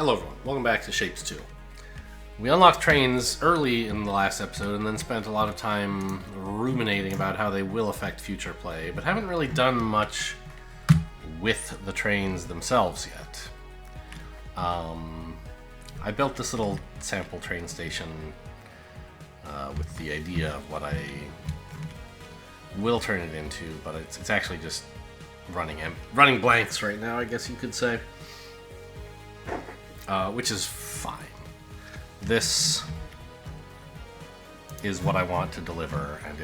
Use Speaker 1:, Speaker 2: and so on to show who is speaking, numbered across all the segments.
Speaker 1: Hello everyone, welcome back to Shapez 2. We unlocked trains early in the last episode and then spent a lot of time ruminating about how they will affect future play, but haven't really done much with the trains themselves yet. I built this little sample train station with the idea of what I will turn it into, but it's actually just running blanks right now, I guess you could say. Which is fine. This is what I want to deliver, and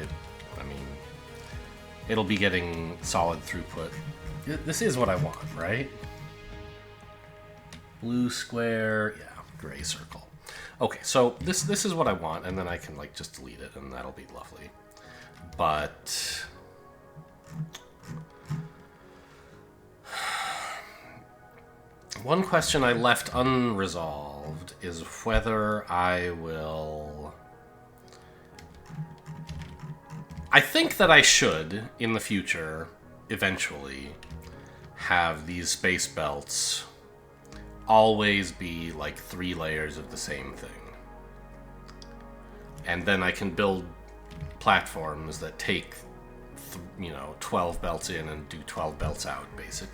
Speaker 1: it'll be getting solid throughput. This is what I want, right? Blue square, yeah, gray circle. Okay, so this is what I want, and then I can just delete it, and that'll be lovely. But one question I left unresolved is whether I will... I think that I should, in the future, eventually, have these space belts always be like 3 layers of the same thing. And then I can build platforms that take, 12 belts in and do 12 belts out, basically.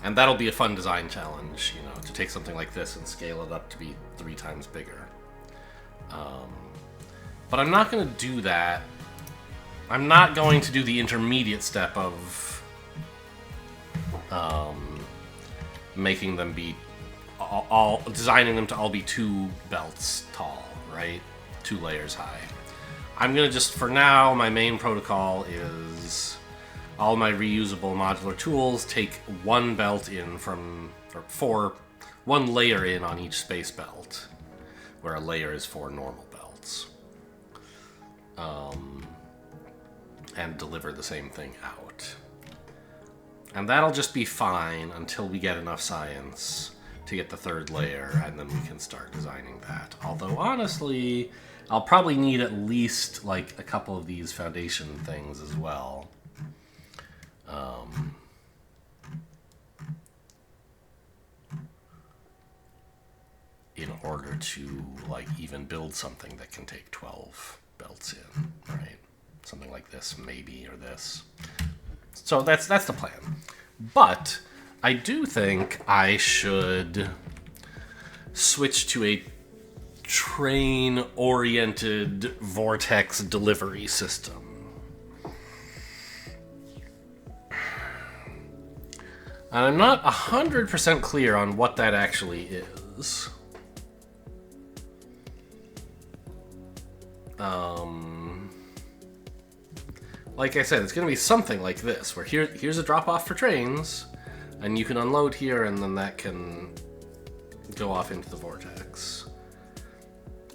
Speaker 1: And that'll be a fun design challenge, to take something like this and scale it up to be 3 times bigger. But I'm not going to do that. I'm not going to do the intermediate step of making them be designing them to all be 2 belts tall, right? 2 layers high. I'm going to just, for now, my main protocol is all my reusable modular tools take 1 belt in one layer in on each space belt, where a layer is 4 normal belts. And deliver the same thing out. And that'll just be fine until we get enough science to get the 3rd layer, and then we can start designing that. Although, honestly, I'll probably need at least, a couple of these foundation things as well. In order to, even build something that can take 12 belts in, right? Something like this, maybe, or this. So that's the plan. But I do think I should switch to a train-oriented vortex delivery system. And I'm not 100% clear on what that actually is. Like I said, it's going to be something like this, where here's a drop-off for trains, and you can unload here, and then that can go off into the vortex.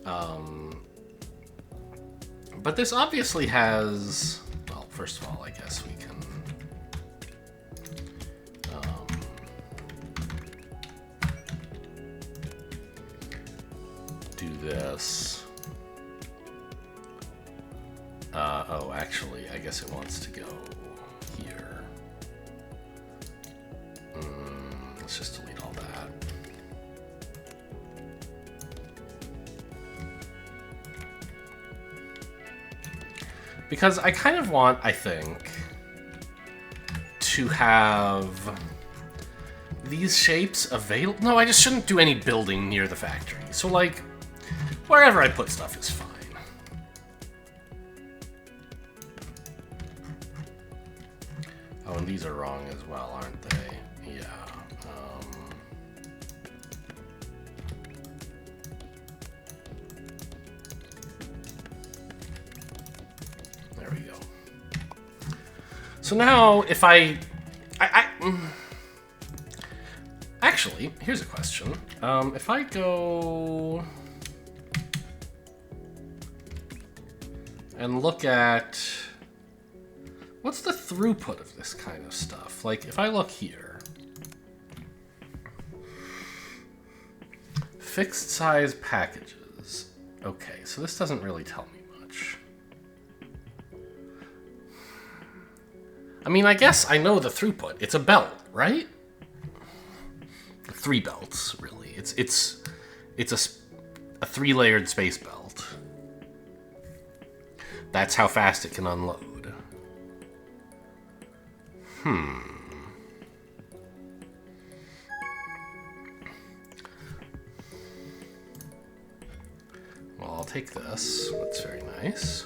Speaker 1: But this obviously has... Well, first of all, I guess we can... do this. Oh, actually, I guess it wants to go here. Let's just delete all that. Because I kind of want, I think, to have these shapes available. No, I just shouldn't do any building near the factory. So, wherever I put stuff is fine. Oh, and these are wrong as well, aren't they? Yeah. There we go. So now, if actually, here's a question. If I go and look at... What's the throughput of this kind of stuff? If I look here, fixed size packages. Okay, so this doesn't really tell me much. I mean, I guess I know the throughput. It's a belt, right? 3 belts, really. It's a 3-layered space belt. That's how fast it can unload. Well, I'll take this. That's very nice.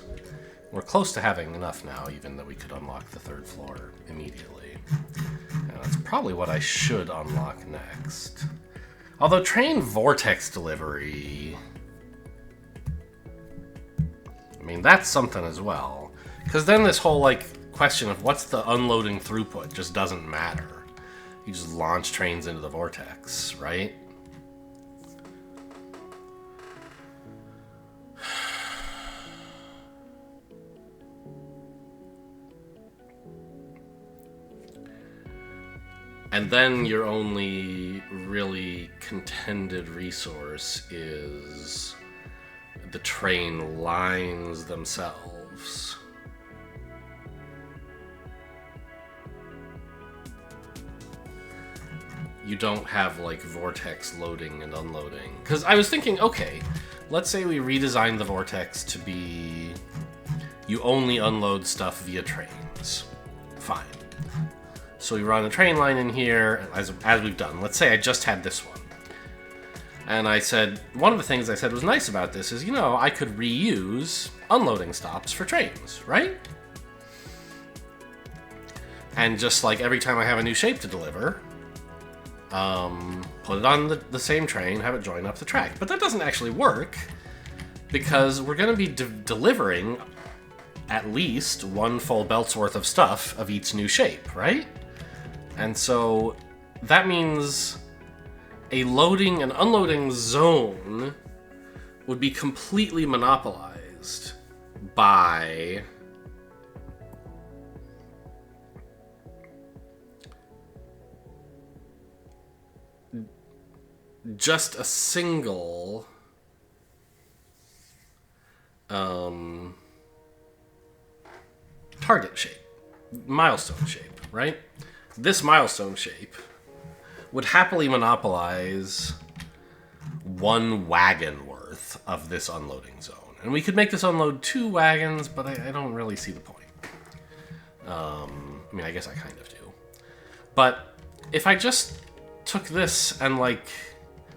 Speaker 1: We're close to having enough now, even though we could unlock the 3rd floor immediately. And that's probably what I should unlock next. Although train vortex delivery... I mean, that's something as well. Because then this whole, like, question of what's the unloading throughput just doesn't matter. You just launch trains into the vortex, right? And then your only really contended resource is the train lines themselves. You don't have, like, vortex loading and unloading. Because I was thinking, okay, let's say we redesign the vortex to be you only unload stuff via trains. Fine. So we run a train line in here, as we've done. Let's say I just had this one. And I said, one of the things I said was nice about this is, you know, I could reuse unloading stops for trains, right? And just like every time I have a new shape to deliver, put it on the same train, have it join up the track. But that doesn't actually work, because we're going to be delivering at least 1 full belt's worth of stuff of each new shape, right? And so that means a loading and unloading zone would be completely monopolized by just a single target shape, milestone shape, right? This milestone shape would happily monopolize 1 wagon worth of this unloading zone. And we could make this unload 2 wagons, but I don't really see the point. I mean, I guess I kind of do. But if I just took this and, like...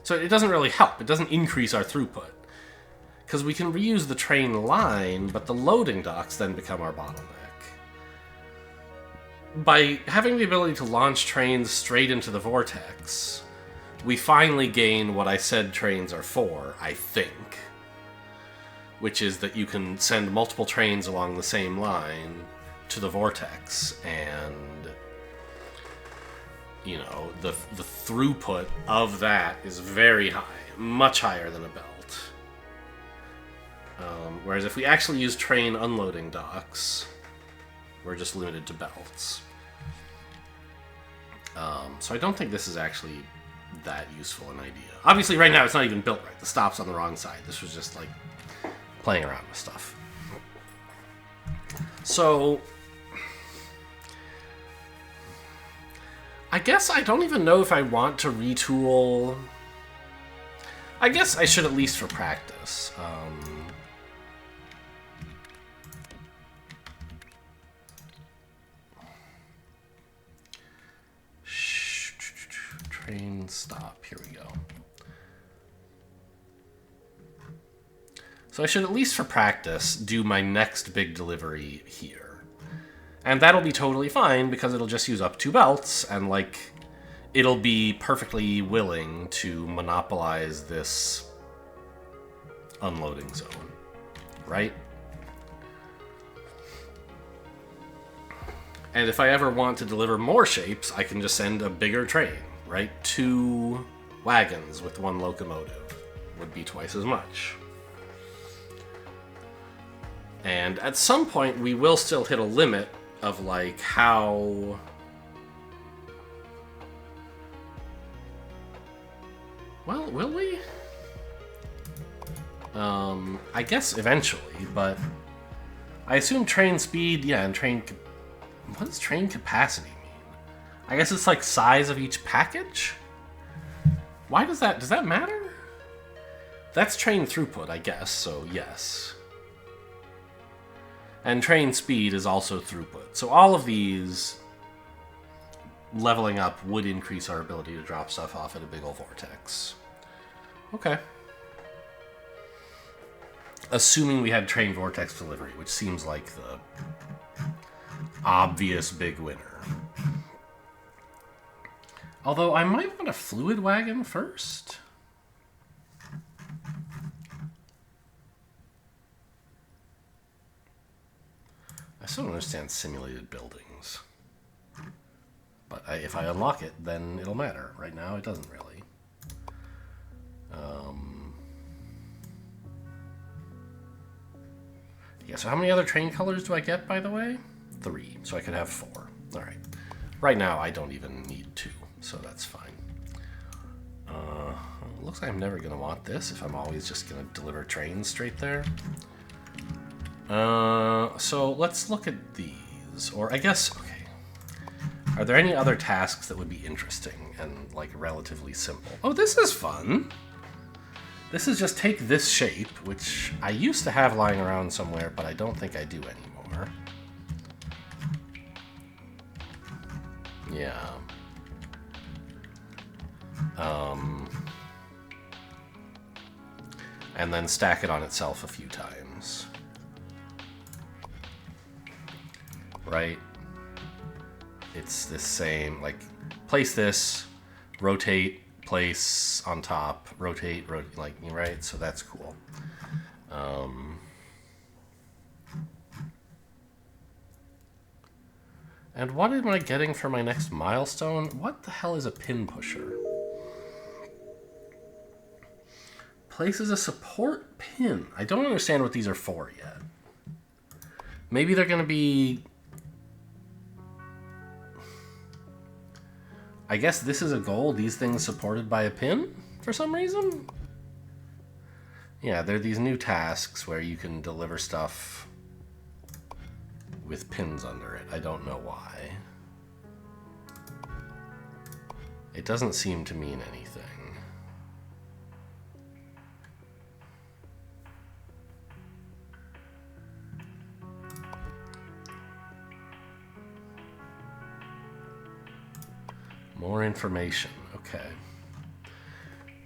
Speaker 1: So it doesn't really help. It doesn't increase our throughput. Because we can reuse the train line, but the loading docks then become our bottleneck. By having the ability to launch trains straight into the vortex, we finally gain what I said trains are for, I think. Which is that you can send multiple trains along the same line to the vortex, and, you know, the throughput of that is very high, much higher than a belt. Whereas if we actually use train unloading docks, we're just limited to belts. So I don't think this is actually that useful an idea. Obviously, right now it's not even built right. The stop's on the wrong side. This was just, like, playing around with stuff. So I guess I don't even know if I want to retool. I guess I should, at least for practice. Train stop. Here we go. So I should, at least for practice, do my next big delivery here. And that'll be totally fine, because it'll just use up 2 belts, and, like, it'll be perfectly willing to monopolize this unloading zone, right? And if I ever want to deliver more shapes, I can just send a bigger train, right? 2 wagons with 1 locomotive would be twice as much. And at some point, we will still hit a limit of, like, how... Well, will we? I guess eventually, but I assume train speed, yeah, and train What does train capacity mean? I guess it's like size of each package? Why does that matter? That's train throughput, I guess, so yes. And train speed is also throughput. So all of these leveling up would increase our ability to drop stuff off at a big ol' vortex. Okay. Assuming we had train vortex delivery, which seems like the obvious big winner. Although I might want a fluid wagon first. I still don't understand simulated buildings. But if I unlock it, then it'll matter. Right now, it doesn't really. Yeah, so how many other train colors do I get, by the way? 3, so I could have 4. All right. Right now, I don't even need 2, so that's fine. Looks like I'm never going to want this if I'm always just going to deliver trains straight there. So let's look at these. Or I guess, okay. Are there any other tasks that would be interesting and, like, relatively simple? Oh, this is fun. This is just take this shape, which I used to have lying around somewhere, but I don't think I do anymore. Yeah. And then stack it on itself a few times. Right? It's this same, like, place this, rotate, place on top, rotate, like, right? So that's cool. And what am I getting for my next milestone? What the hell is a pin pusher? Places a support pin. I don't understand what these are for yet. Maybe they're going to be... I guess this is a goal. These things supported by a pin for some reason? Yeah, they're these new tasks where you can deliver stuff with pins under it. I don't know why. It doesn't seem to mean anything. More information. Okay.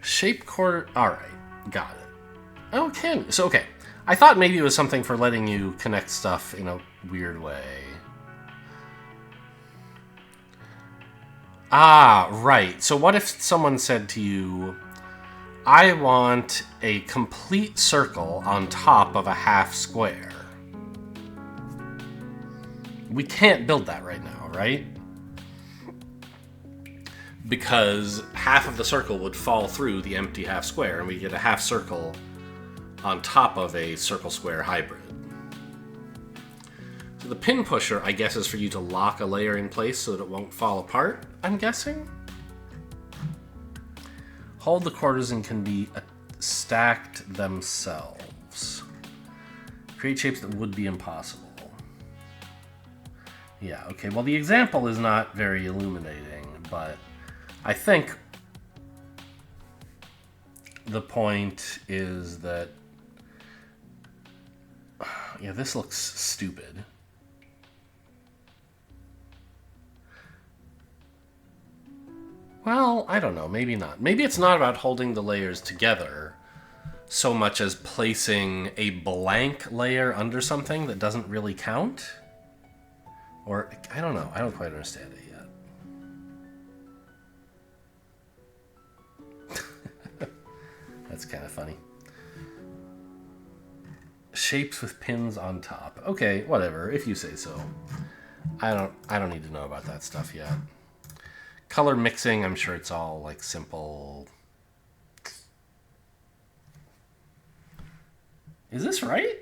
Speaker 1: Shape quarter. All right. Got it. Okay. So, okay. I thought maybe it was something for letting you connect stuff in a weird way. Ah, right. So what if someone said to you, I want a complete circle on top of a half square? We can't build that right now, right? Because half of the circle would fall through the empty half square, and we get a half circle on top of a circle-square hybrid. So the pin pusher, I guess, is for you to lock a layer in place so that it won't fall apart, I'm guessing? Hold the quarters and can be stacked themselves. Create shapes that would be impossible. Yeah, okay, well the example is not very illuminating, but I think the point is that, yeah, this looks stupid. Well, I don't know, maybe not. Maybe it's not about holding the layers together so much as placing a blank layer under something that doesn't really count. Or, I don't know, I don't quite understand it yet. That's kind of funny. Shapes with pins on top. Okay, whatever, if you say so. I don't need to know about that stuff yet. Color mixing, I'm sure it's all like simple. Is this right?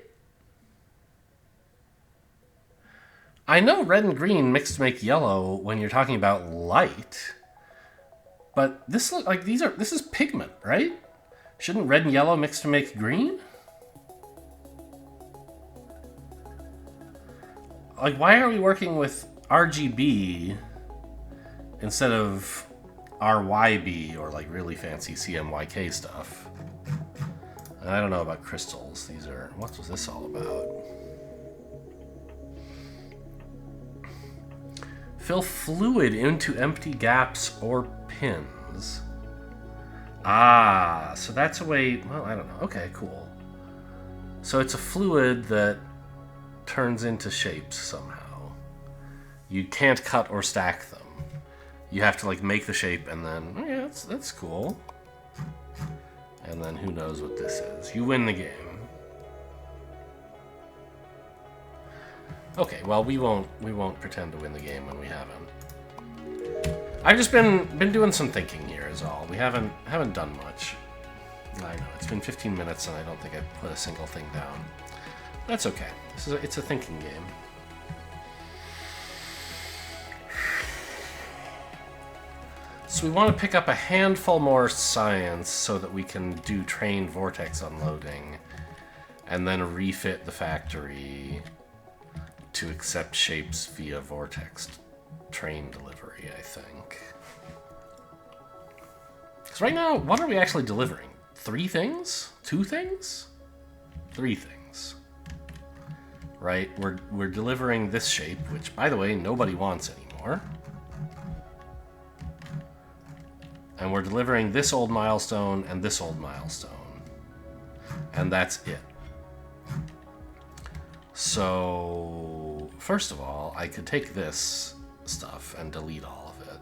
Speaker 1: I know red and green mixed to make yellow when you're talking about light. But this look like this is pigment, right? Shouldn't red and yellow mix to make green? Like, why are we working with RGB instead of RYB or like really fancy CMYK stuff. And I don't know about crystals. These are, what was this all about? Fill fluid into empty gaps or pins. Ah, so that's a way, well, I don't know. Okay, cool. So it's a fluid that turns into shapes somehow. You can't cut or stack them. You have to like make the shape and then, oh yeah, that's cool. And then who knows what this is. You win the game. Okay, well we won't pretend to win the game when we haven't. I've just been doing some thinking here is all. We haven't done much. I know, it's been 15 minutes and I don't think I've put a single thing down. That's okay. It's a thinking game. So we want to pick up a handful more science so that we can do trained vortex unloading and then refit the factory to accept shapes via vortex train delivery, I think. Because right now, what are we actually delivering? 3 things? 2 things? 3 things. Right? We're delivering this shape, which, by the way, nobody wants anymore. And we're delivering this old milestone and this old milestone. And that's it. So, first of all, I could take this stuff and delete all of it,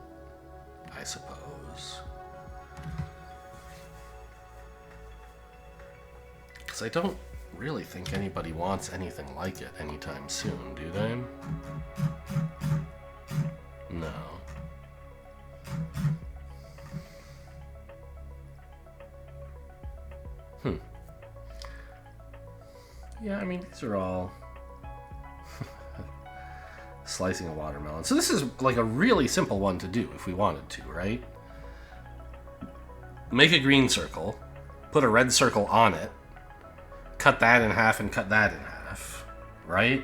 Speaker 1: I suppose. Because I don't really think anybody wants anything like it anytime soon, do they? No. Yeah, I mean, these are all slicing a watermelon. So this is like a really simple one to do if we wanted to, right? Make a green circle, put a red circle on it, cut that in half and cut that in half, right?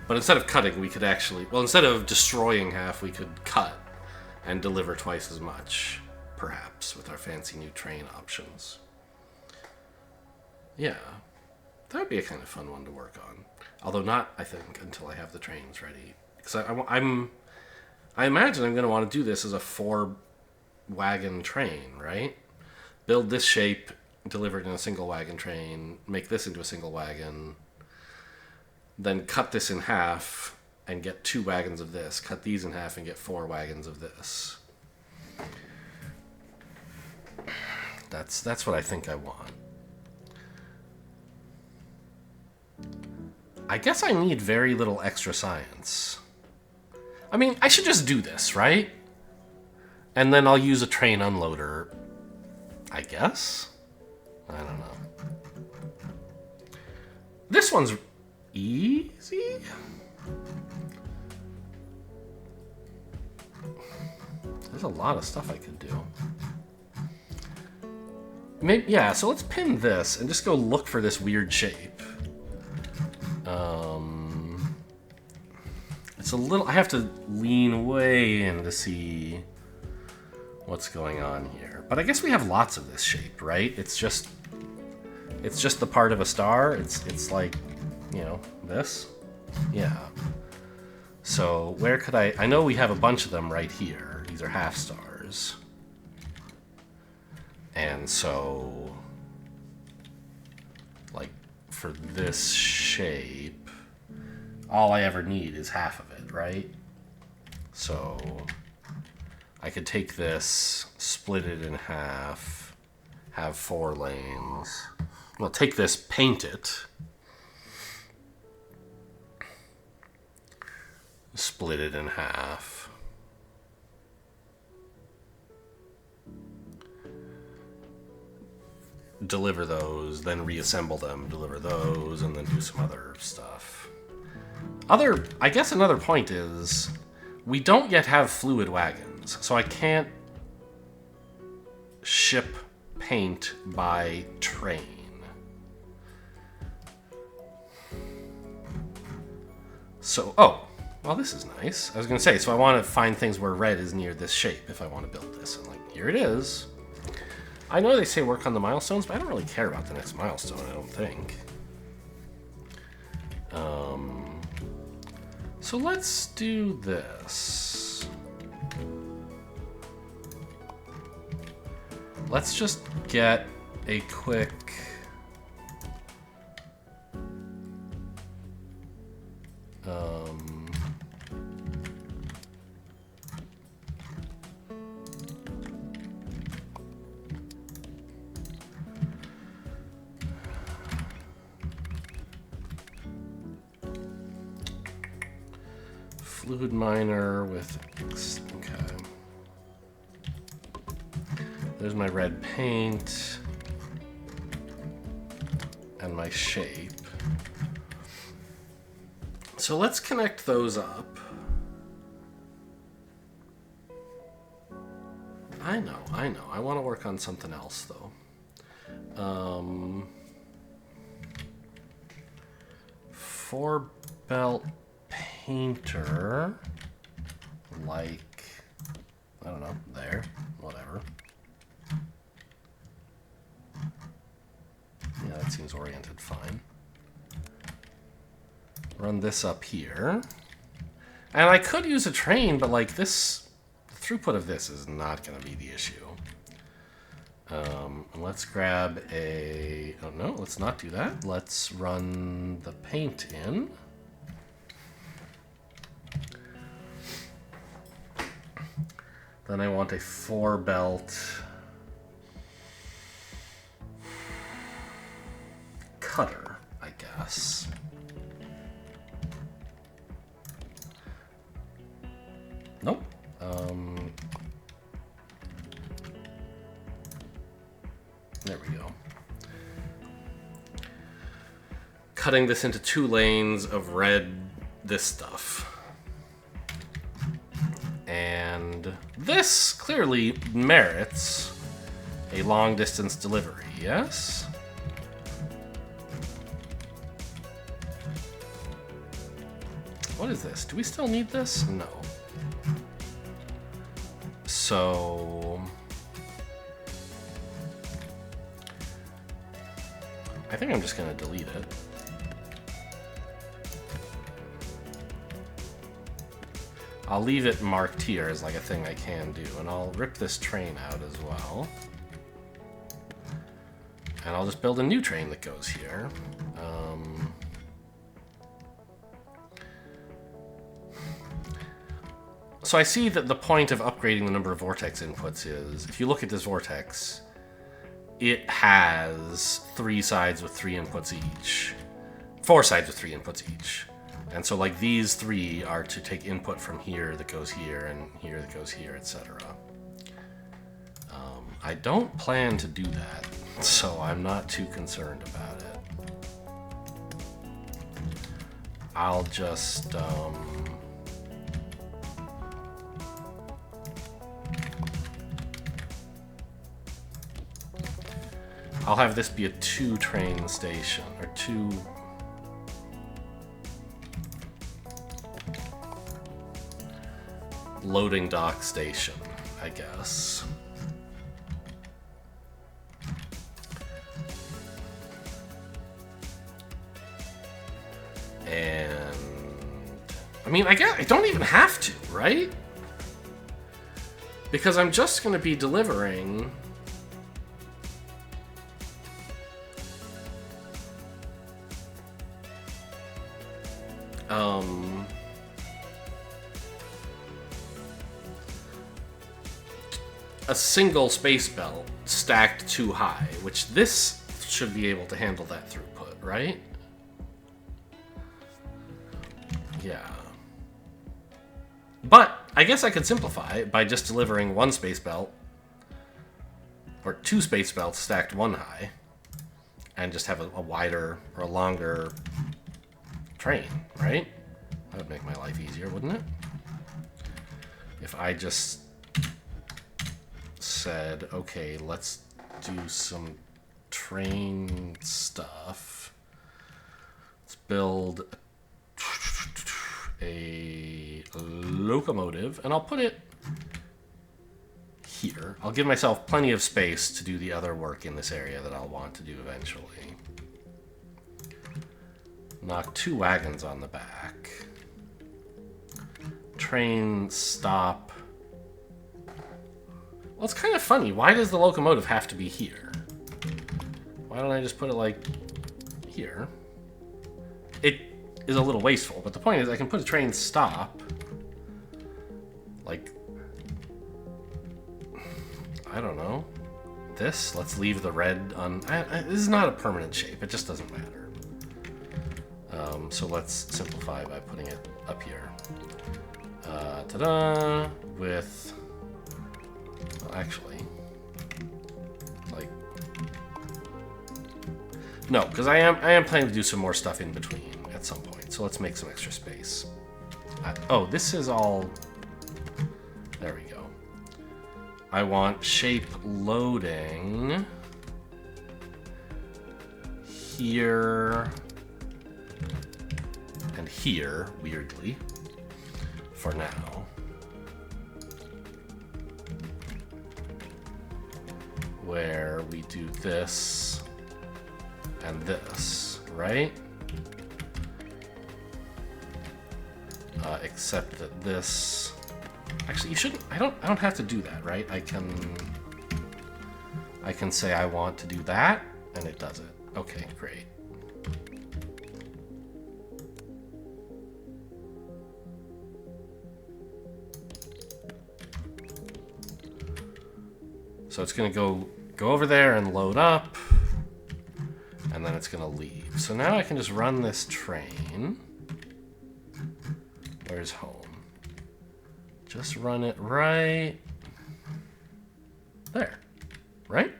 Speaker 1: But instead of cutting, we could actually, well, instead of destroying half, we could cut and deliver twice as much, perhaps, with our fancy new train options. Yeah. That would be a kind of fun one to work on. Although not, I think, until I have the trains ready. Because I imagine I'm going to want to do this as a 4-wagon train, right? Build this shape, deliver it in a single wagon train, make this into a single wagon, then cut this in half and get 2 wagons of this, cut these in half and get 4 wagons of this. That's what I think I want. I guess I need very little extra science. I mean, I should just do this, right? And then I'll use a train unloader, I guess? I don't know. This one's easy? There's a lot of stuff I could do. Maybe, yeah, so let's pin this and just go look for this weird shape. It's a little, I have to lean way in to see what's going on here. But I guess we have lots of this shape, right? It's just the part of a star. It's like, you know, this. Yeah. So where could I know we have a bunch of them right here. These are half stars. And so, like, for this shape, all I ever need is half of it, right? So I could take this, split it in half, have 4 lanes. Well, take this, paint it, split it in half. Deliver those, then reassemble them, deliver those, and then do some other stuff. I guess another point is, we don't yet have fluid wagons, so I can't ship paint by train. So, Well, this is nice. I was going to say, so I want to find things where red is near this shape if I want to build this. And like, here it is. I know they say work on the milestones, but I don't really care about the next milestone, I don't think. So let's do this. Let's just get a quick... fluid miner with... Okay. There's my red paint. And my shape. So let's connect those up. I know. I want to work on something else, though. Four belt painter, like, I don't know, there, whatever. Yeah, that seems oriented fine. Run this up here. And I could use a train, but like this, the throughput of this is not going to be the issue. Let's grab a, oh no, let's not do that. Let's run the paint in. Then I want a 4-belt cutter, I guess. Nope. There we go. Cutting this into 2 lanes of red, this stuff. And this clearly merits a long-distance delivery, yes? What is this? Do we still need this? No. So... I think I'm just going to delete it. I'll leave it marked here as like a thing I can do, and I'll rip this train out as well. And I'll just build a new train that goes here. So I see that the point of upgrading the number of vortex inputs is, if you look at this vortex, it has 3 sides with 3 inputs each. 4 sides with 3 inputs each. And so like these 3 are to take input from here that goes here and here that goes here, etc. I don't plan to do that, so I'm not too concerned about it. I'll just I'll have this be a 2-train station, or 2... loading dock station, I guess. And... I mean, I guess I don't even have to, right? Because I'm just going to be delivering... a single space belt stacked too high, which this should be able to handle that throughput, right? Yeah. But I guess I could simplify it by just delivering 1 space belt, or 2 space belts stacked 1 high, and just have a wider or a longer train, right? That would make my life easier, wouldn't it? If I just said, okay, let's do some train stuff. Let's build a locomotive, and I'll put it here. I'll give myself plenty of space to do the other work in this area that I'll want to do eventually. Knock 2 wagons on the back. Train stop. Well, it's kind of funny. Why does the locomotive have to be here? Why don't I just put it like here? It is a little wasteful, but the point is I can put a train stop like, I don't know, this. Let's leave the red on. This is not a permanent shape. It just doesn't matter. So let's simplify by putting it up here. Ta-da! With, well, actually, like, no, because I am planning to do some more stuff in between at some point. So let's make some extra space. Oh, this is all. There we go. I want shape loading here and here, weirdly, for now. Where we do this and this, right? Except that this. Actually, you shouldn't. I don't have to do that, right? I can say I want to do that, and it does it. Okay, great. So it's going to go over there and load up, and then it's going to leave. So now I can just run this train. Where's home? Just run it right there, right?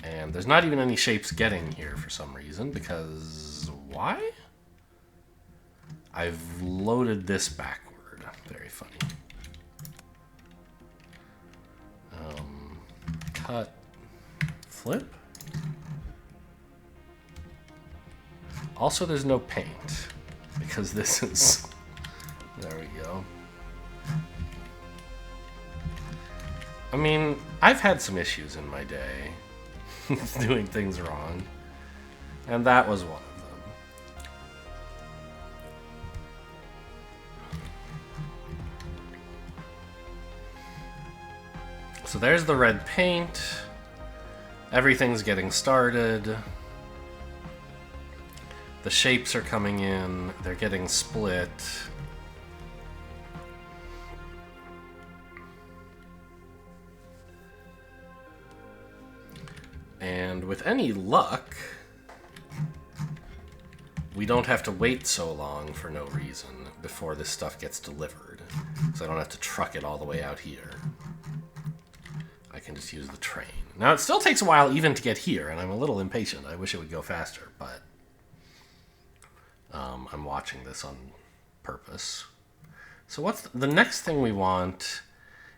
Speaker 1: And there's not even any shapes getting here for some reason, because why? I've loaded this backward. Very funny. Cut, flip. Also, there's no paint, because this is, there we go. I mean, I've had some issues in my day doing things wrong, and that was one of them. So there's the red paint. Everything's getting started. The shapes are coming in. They're getting split. And with any luck, we don't have to wait so long for no reason before this stuff gets delivered. So I don't have to truck it all the way out here. I can just use the train. Now, it still takes a while even to get here, and I'm a little impatient. I wish it would go faster, but I'm watching this on purpose. So what's the next thing we want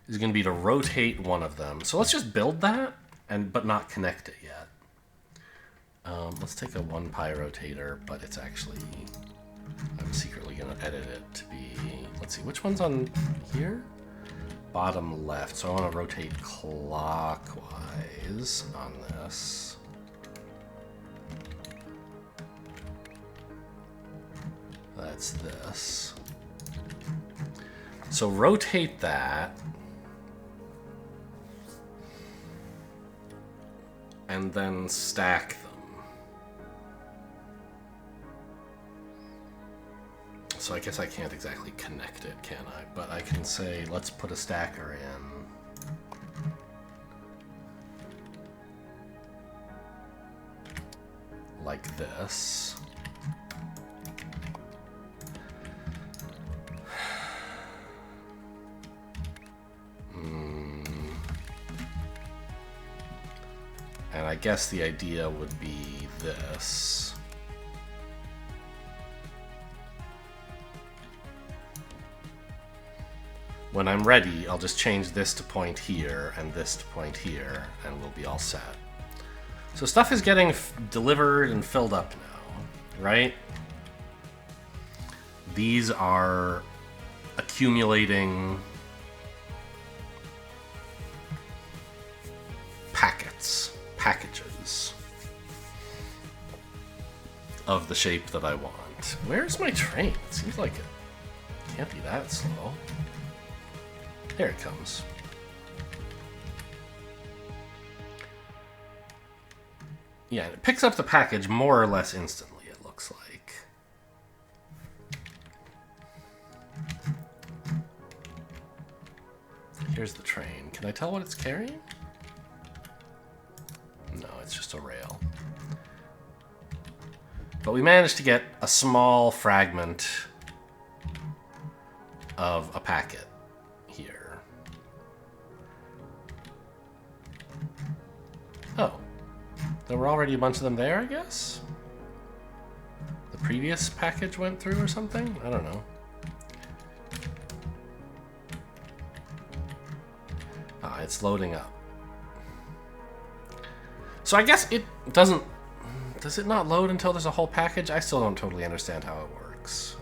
Speaker 1: is going to be to rotate one of them. So let's just build that, but not connect it yet. Let's take a 1 pi rotator, but it's actually, I'm secretly going to edit it to be, let's see, which one's on here? Bottom left. So I want to rotate clockwise on this. That's this. So rotate that. And then stack them. So I guess I can't exactly connect it, can I? But I can say, let's put a stacker in. Like this. And I guess the idea would be this. When I'm ready, I'll just change this to point here and this to point here, and we'll be all set. So stuff is getting delivered and filled up now, right? These are accumulating packages of the shape that I want. Where's my train? It seems like it can't be that slow. There it comes. Yeah, it picks up the package more or less instantly, it looks like. Here's the train. Can I tell what it's carrying? No, it's just a rail. But we managed to get a small fragment of a packet here. Oh. There were already a bunch of them there, I guess? The previous package went through or something? I don't know. Ah, it's loading up. So I guess it doesn't... Does it not load until there's a whole package? I still don't totally understand how it works.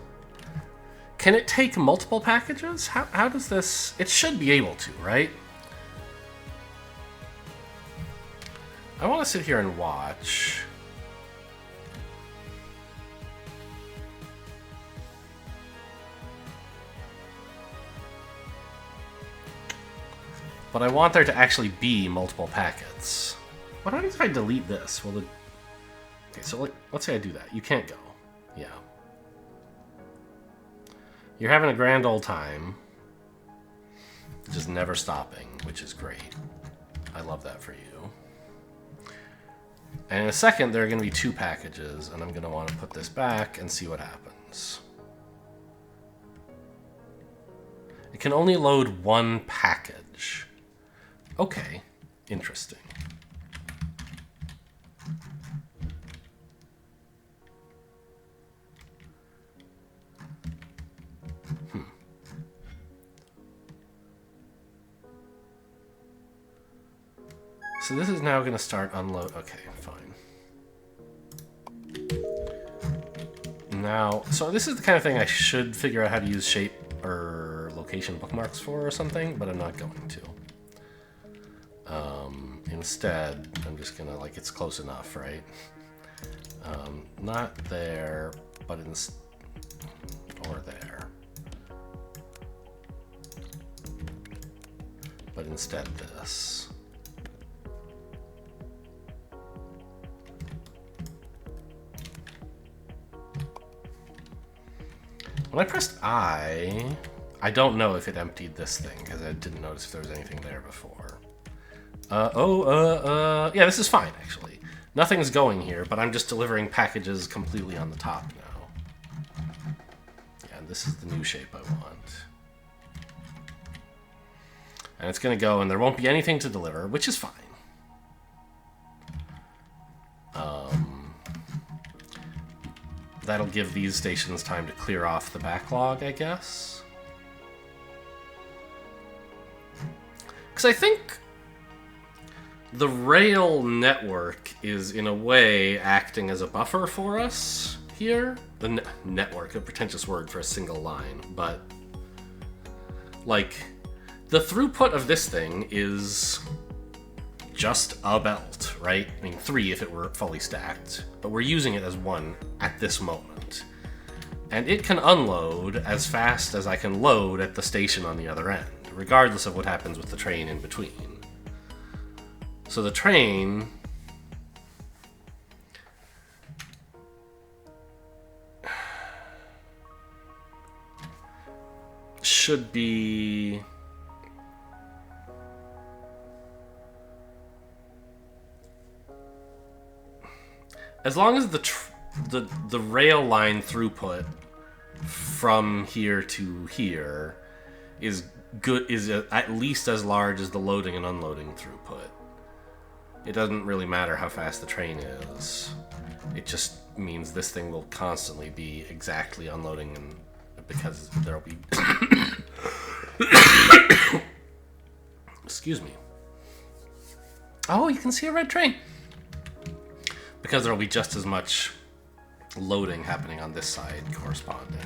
Speaker 1: Can it take multiple packages? How does this... It should be able to, right? I want to sit here and watch. But I want there to actually be multiple packets. What happens if I delete this? Will it... Okay, so like, let's say I do that. You can't go. Yeah. You're having a grand old time. Just never stopping, which is great. I love that for you. And in a second, there are going to be 2 packages, and I'm going to want to put this back and see what happens. It can only load 1 package. Okay, interesting. So this is now going to start unload. Okay, fine. Now, so this is the kind of thing I should figure out how to use shape or location bookmarks for or something, but I'm not going to. Instead, I'm just going to, like, it's close enough, right? Not there, but or there. But instead this. When I pressed I don't know if it emptied this thing, because I didn't notice if there was anything there before. Yeah, this is fine, actually. Nothing's going here, but I'm just delivering packages completely on the top now. Yeah, and this is the new shape I want. And it's going to go, and there won't be anything to deliver, which is fine. That'll give these stations time to clear off the backlog, I guess. Because I think the rail network is, in a way, acting as a buffer for us here. The network, a pretentious word for a single line, but like the throughput of this thing is just a belt, right? I mean, 3 if it were fully stacked, but we're using it as 1 at this moment. And it can unload as fast as I can load at the station on the other end, regardless of what happens with the train in between. So the train should be... As long as the rail line throughput from here to here is good, is at least as large as the loading and unloading throughput. It doesn't really matter how fast the train is. It just means this thing will constantly be exactly unloading, and because there'll be Excuse me. Oh, you can see a red train. Because there will be just as much loading happening on this side corresponding.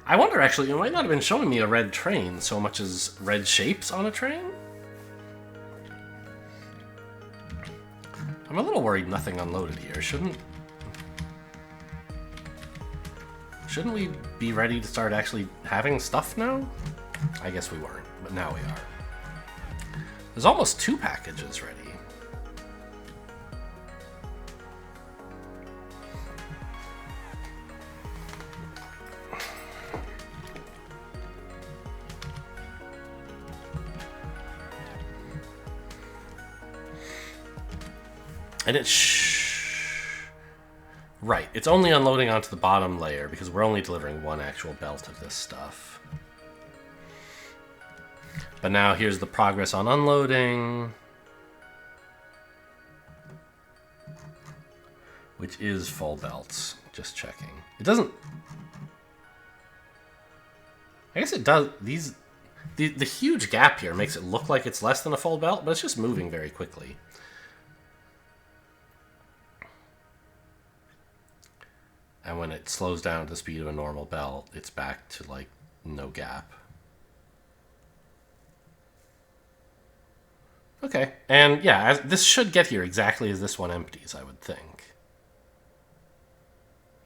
Speaker 1: I wonder, actually, it might not have been showing me a red train so much as red shapes on a train? I'm a little worried nothing unloaded here. Shouldn't we be ready to start actually having stuff now? I guess we weren't, but now we are. There's almost 2 packages ready. And right, it's only unloading onto the bottom layer because we're only delivering 1 actual belt of this stuff. But now here's the progress on unloading, which is full belts. Just checking. It doesn't... I guess it does. The huge gap here makes it look like it's less than a full belt, but it's just moving very quickly. And when it slows down to the speed of a normal belt, it's back to, like, no gap. Okay, and yeah, this should get here exactly as this one empties, I would think.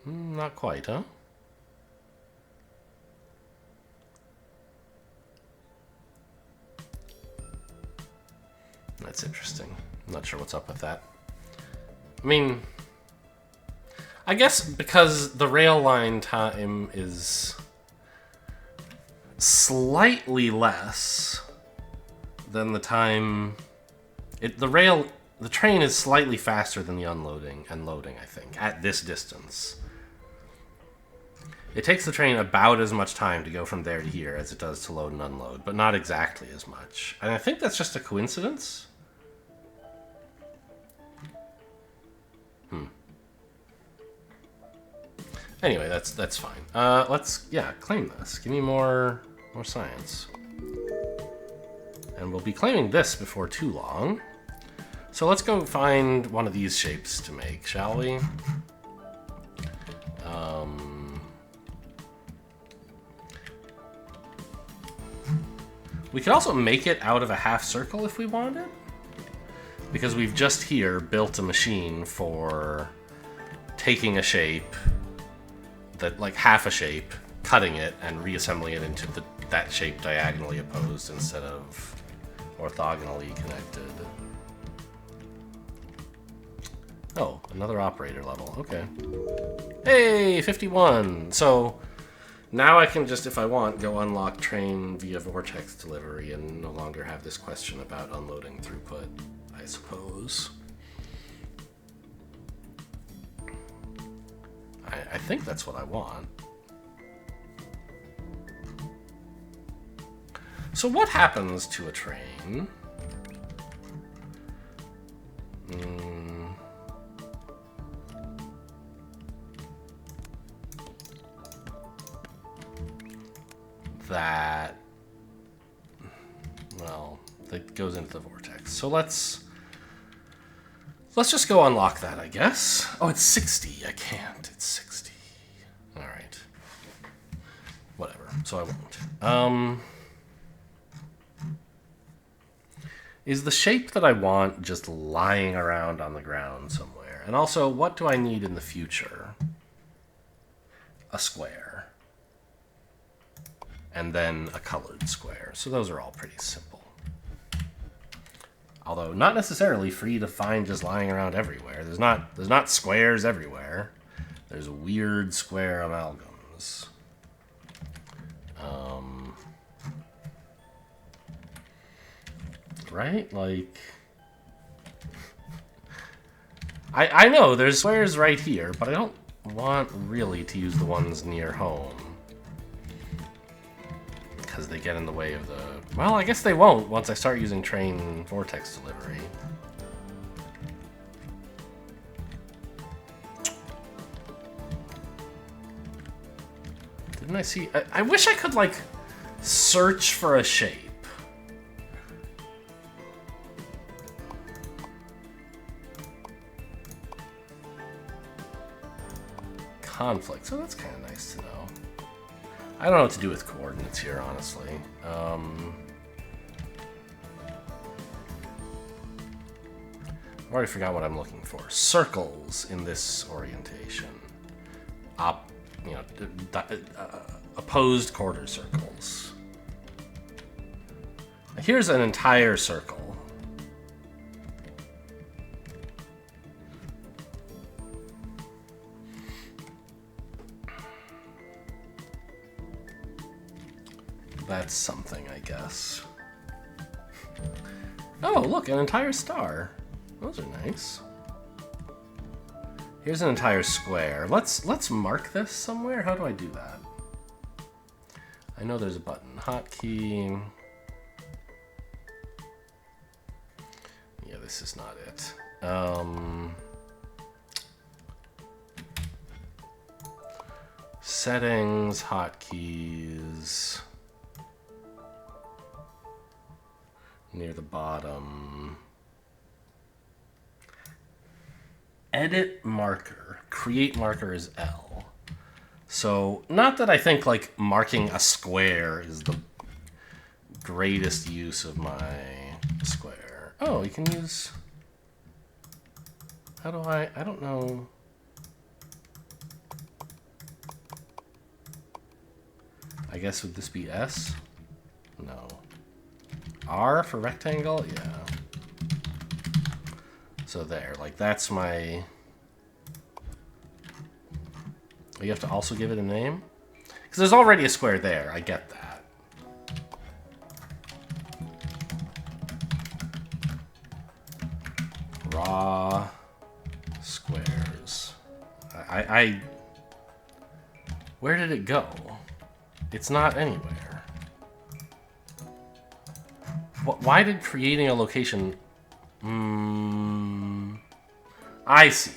Speaker 1: Not quite, huh? That's interesting. I'm not sure what's up with that. I mean... I guess because the rail line time is slightly less than the time... The train is slightly faster than the unloading and loading, I think, at this distance. It takes the train about as much time to go from there to here as it does to load and unload, but not exactly as much. And I think that's just a coincidence. Anyway, that's fine. Let's claim this. Give me more science. And we'll be claiming this before too long. So let's go find one of these shapes to make, shall we? We could also make it out of a half circle if we wanted. Because we've just here built a machine for taking a shape, like half a shape, cutting it, and reassembling it into that shape diagonally opposed instead of orthogonally connected. Oh, another operator level. Okay. Hey, 51! So now I can just, if I want, go unlock train via vortex delivery and no longer have this question about unloading throughput, I suppose. I think that's what I want. So what happens to a train? That goes into the vortex. So let's just go unlock that, I guess. Oh, it's 60. I can't. It's 60. All right. Whatever. So I won't. Is the shape that I want just lying around on the ground somewhere? And also, what do I need in the future? A square. And then a colored square. So those are all pretty simple. Although not necessarily free to find just lying around everywhere. There's not squares everywhere. There's weird square amalgams. Right? Like... I know, there's squares right here, but I don't want really to use the ones near home. Because they get in the way of the... Well, I guess they won't once I start using train vortex delivery. Didn't I see... I wish I could, like, Search for a shape. Conflict. So that's kind of nice to know. I don't know what to do with coordinates here, honestly. I've already forgot what I'm looking for. Circles in this orientation. Opposed quarter circles. Here's an entire circle. That's something, I guess. Oh, look, an entire star. Those are nice. Here's an entire square. Let's mark this somewhere. How do I do that? I know there's a button. Hotkey. Yeah, this is not it. Settings, hotkeys. Near the bottom. Edit marker. Create marker is L. So, not that I think like marking a square is the greatest use of my square. Oh, you can use... How do I don't know. I guess would this be S? No. R for rectangle? Yeah. So there, like that's my... You have to also give it a name? Because there's already a square there, I get that. Raw squares. Where did it go? It's not anywhere. Why did creating a location... I see.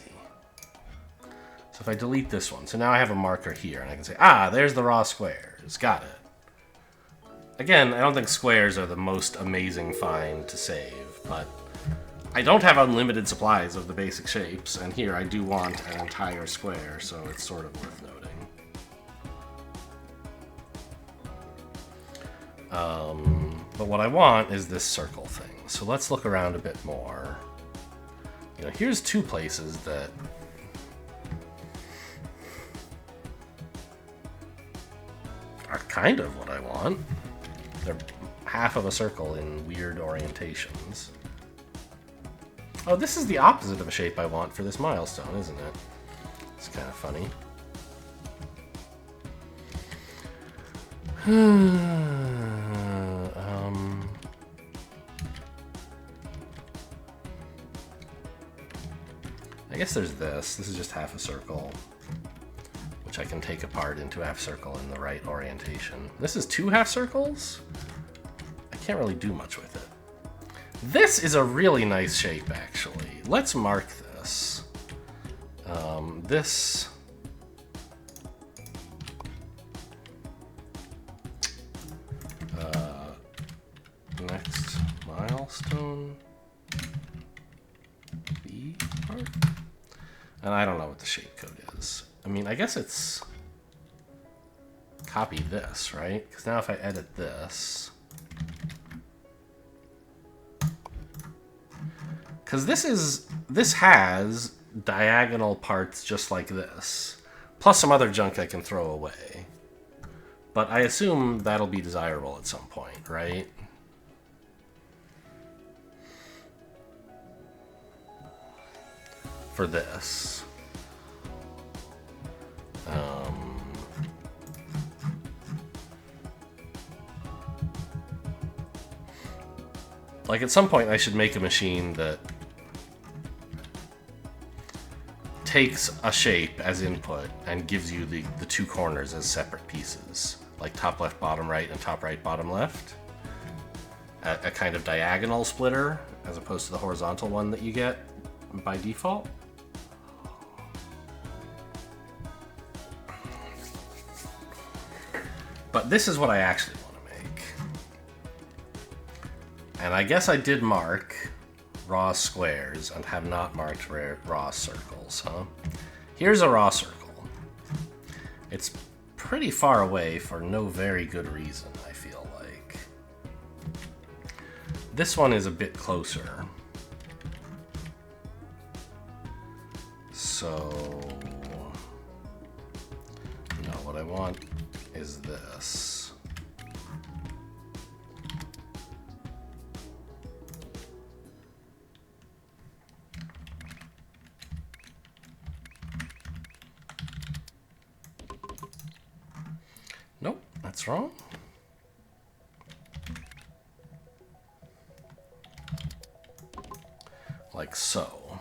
Speaker 1: So if I delete this one, so now I have a marker here, and I can say, ah, there's the raw squares. Got it. Again, I don't think squares are the most amazing find to save, but I don't have unlimited supplies of the basic shapes, and here I do want an entire square, so it's sort of worth noting. But what I want is this circle thing. So let's look around a bit more. You know, here's two places that are kind of what I want. They're half of a circle in weird orientations. Oh, this is the opposite of a shape I want for this milestone, isn't it? It's kind of funny. I guess there's this. This is just half a circle, which I can take apart into a half circle in the right orientation. This is two half circles? I can't really do much with it. This is a really nice shape, actually. Let's mark this. This... next milestone. B part? And I don't know what the shape code is. I mean, I guess it's... copy this, right? Because now if I edit this... Because this has diagonal parts just like this, plus some other junk I can throw away. But I assume that'll be desirable at some point, right? For this. Like at some point I should make a machine that takes a shape as input and gives you the two corners as separate pieces, like top left bottom right and top right bottom left, a kind of diagonal splitter as opposed to the horizontal one that you get by default. But this is what I actually want to And I guess I did mark raw squares and have not marked raw circles, huh? Here's a raw circle. It's pretty far away for no very good reason, I feel like. This one is a bit closer. So, no, what I want is this. Nope, that's wrong. Like so.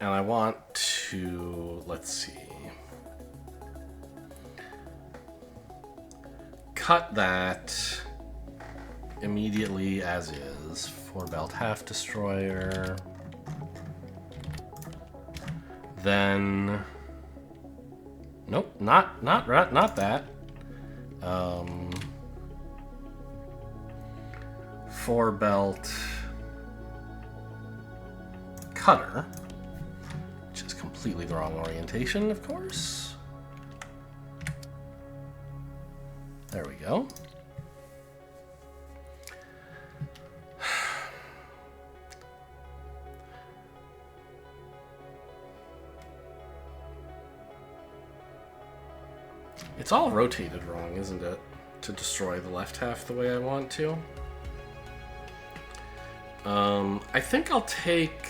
Speaker 1: And I want to, let's see, cut that immediately as is. 4-belt half destroyer. Then, nope, not that. 4-belt cutter, which is completely the wrong orientation, of course. There we go. It's all rotated wrong, isn't it? To destroy the left half the way I want to. I think I'll take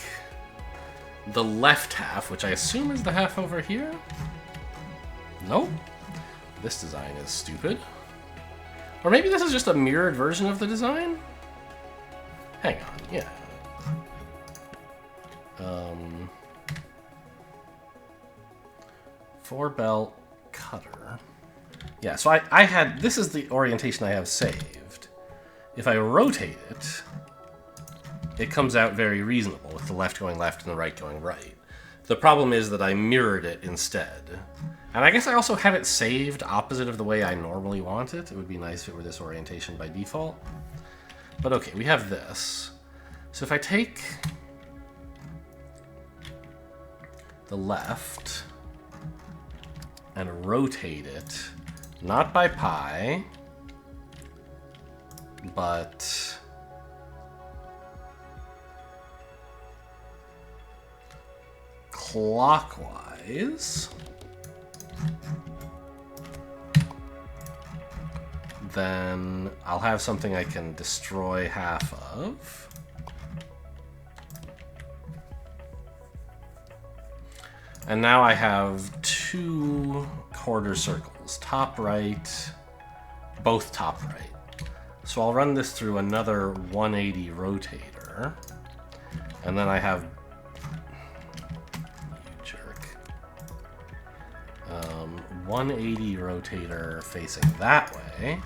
Speaker 1: the left half, which I assume is the half over here. Nope. This design is stupid. Or maybe this is just a mirrored version of the design? Hang on, yeah. 4-belt cutter. Yeah, so I had, this is the orientation I have saved. If I rotate it, it comes out very reasonable, with the left going left and the right going right. The problem is that I mirrored it instead. And I guess I also have it saved opposite of the way I normally want it. It would be nice if it were this orientation by default. But okay, we have this. So if I take the left and rotate it, not by pi, but clockwise, then I'll have something I can destroy half of. And now I have 2 quarter circles, top right, both top right. So I'll run this through another 180 rotator, and then I have, you jerk, 180 rotator facing that way.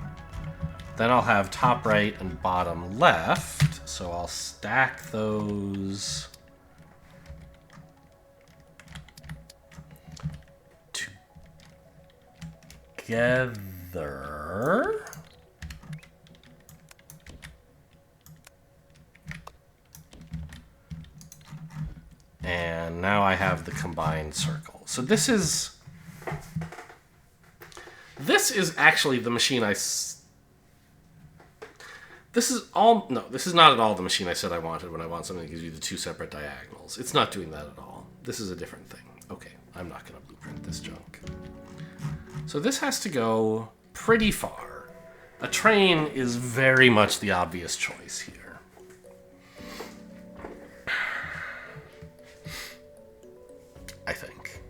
Speaker 1: Then I'll have top right and bottom left, so I'll stack those together. And now I have the combined circle. So this is actually the machine this is not at all the machine I said I wanted when I want something that gives you the 2 separate diagonals. It's not doing that at all. This is a different thing. Okay, I'm not going to blueprint this junk. So this has to go pretty far. A train is very much the obvious choice here. I think.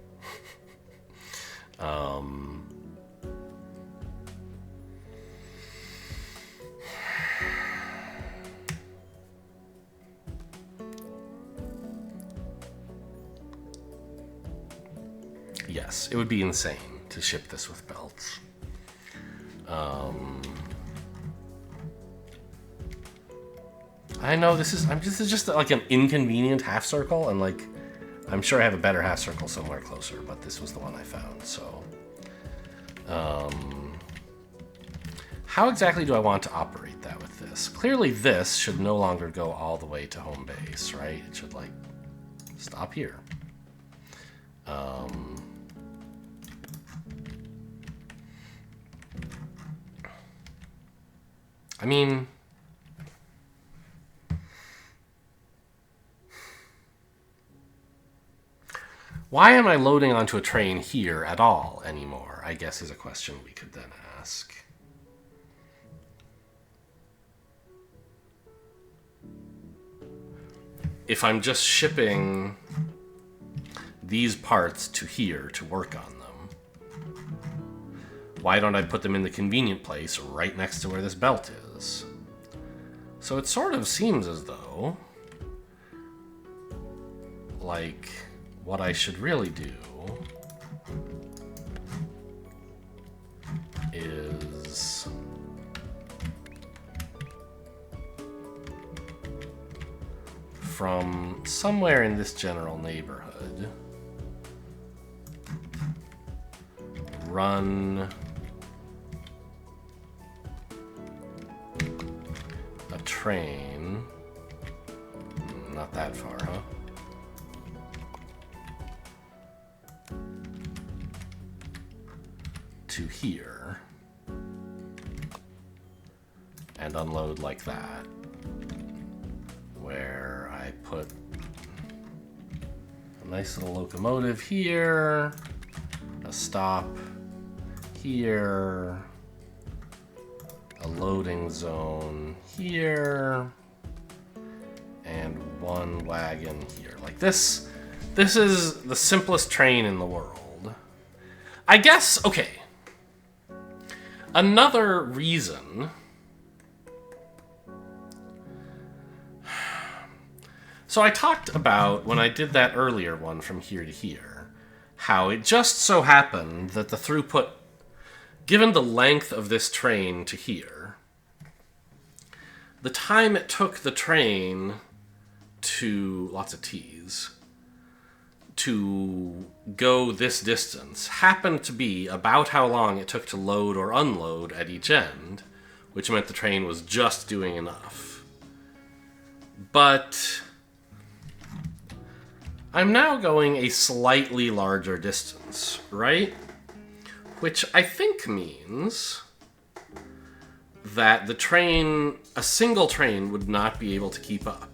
Speaker 1: Yes, it would be insane to ship this with belts. I know this is just like an inconvenient half circle, and like I'm sure I have a better half circle somewhere closer, but this was the one I found. So How exactly do I want to operate that with this? Clearly this should no longer go all the way to home base, right? It should, like, stop here. I mean... why am I loading onto a train here at all anymore, I guess is a question we could then ask. If I'm just shipping these parts to here to work on them, why don't I put them in the convenient place right next to where this belt is? So it sort of seems as though, like, what I should really do is from somewhere in this general neighborhood, run a train, not that far, huh? To here and unload like that, where I put a nice little locomotive here, a stop here, a loading zone here, and one wagon here. Like this is the simplest train in the world. I guess, okay. Another reason... So I talked about, when I did that earlier one from here to here, how it just so happened that the throughput, given the length of this train to here, the time it took the train to, lots of T's, to go this distance happened to be about how long it took to load or unload at each end, which meant the train was just doing enough. But I'm now going a slightly larger distance, right? Which I think means that the train, a single train, would not be able to keep up.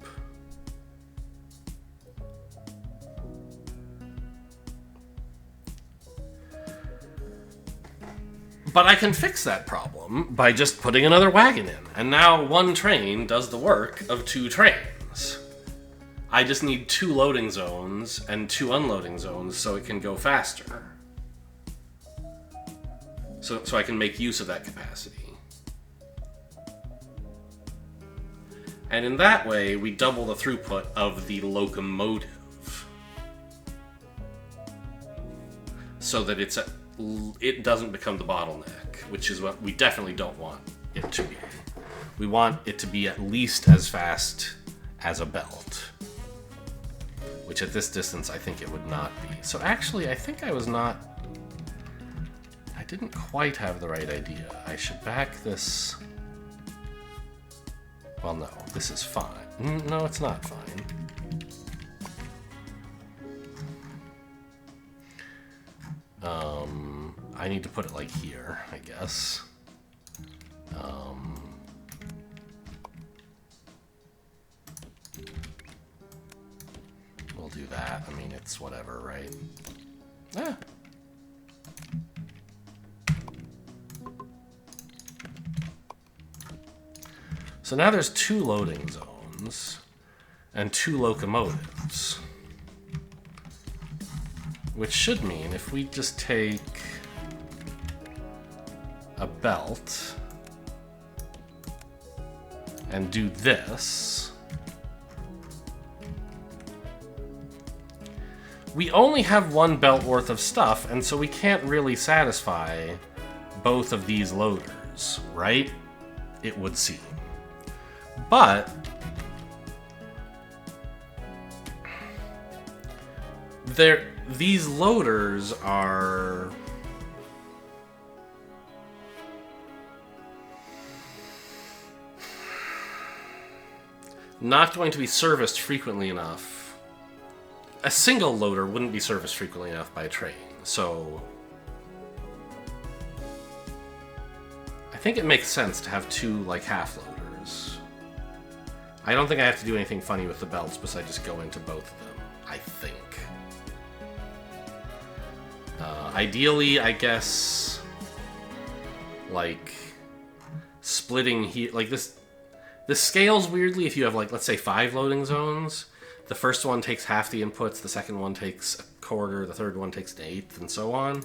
Speaker 1: But I can fix that problem by just putting another wagon in. And now one train does the work of two trains. I just need 2 loading zones and 2 unloading zones so it can go faster. So I can make use of that capacity. And in that way, we double the throughput of the locomotive. So that it doesn't become the bottleneck, which is what we definitely don't want it to be. We want it to be at least as fast as a belt, which at this distance I think it would not be. So actually, I think I didn't quite have the right idea. I should back this. Well, no, this is fine. No, it's not fine. I need to put it like here, I guess. We'll do that. I mean, it's whatever, right? Ah. So now there's 2 loading zones and 2 locomotives. Which should mean if we just take a belt and do this, we only have 1 belt worth of stuff, and so we can't really satisfy both of these loaders, right? It would seem. But these loaders are... not going to be serviced frequently enough. A single loader wouldn't be serviced frequently enough by a train, so I think it makes sense to have two, like, half loaders. I don't think I have to do anything funny with the belts besides just go into both of them, I think. Ideally, I guess, like, splitting here, like this scales weirdly if you have, like, let's say 5 loading zones. The first one takes half the inputs, the second one takes a quarter, the third one takes an eighth, and so on.